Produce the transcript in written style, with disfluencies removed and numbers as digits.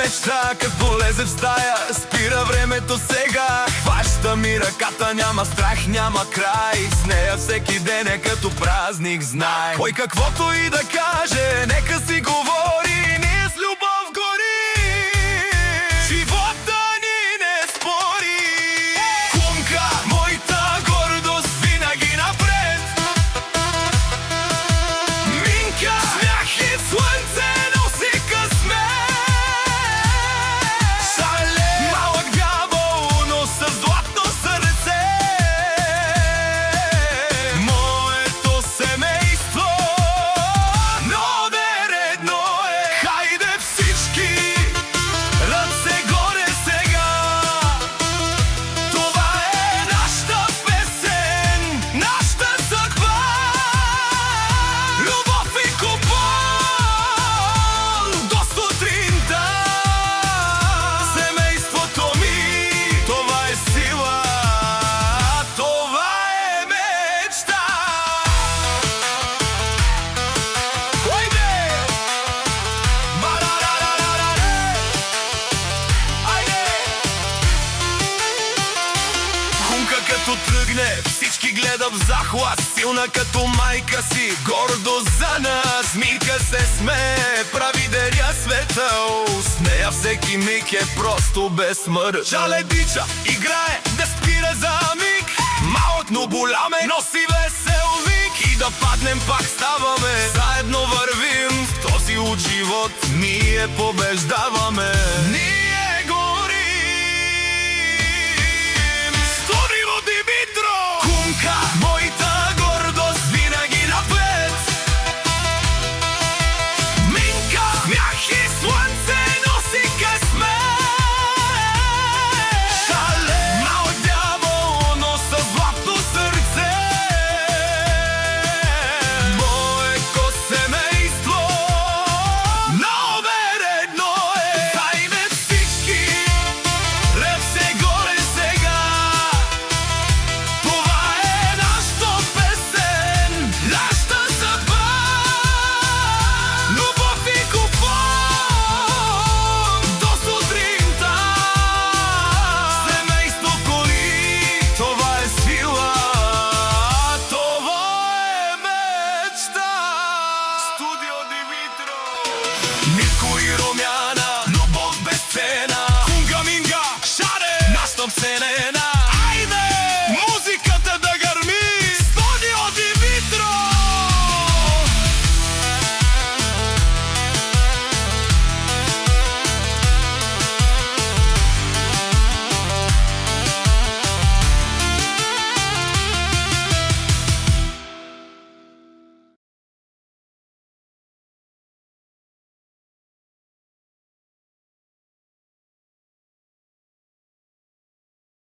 мечта, като лезе в стая, спира времето сега. Хваща ми ръката, няма страх, няма край. С нея всеки ден е като празник, знай. Кой каквото и да каже, нека си говори, ние с любов гори. Живота ни не спори. Хумка, моята гордост, винаги напред. Минка, смях и слънце носи късмет. Шале, малък дявол, но със златно сърце. Моето семейство много редно е. Хайде всички, ръце горе сега. Това е нашата песен, нашата съдба. Любов и купон до сутринта. Семейството ми, това е сила, това е мечта. Хайде! Ба-ра-ра-ра-ра-ра-ре! Айде! Хумка като тръгне, всички гледат в захлас. Силна като майка си, гордост за нас. Мика се смее, прави деня светъл. С нея всеки миг е просто безсмъртен. Шале дича, играе, не спира за миг. Малък, но голям е, носи весел вик. И да паднем, пак ставаме, заедно вървим. В този от живот ние побеждаваме. Ние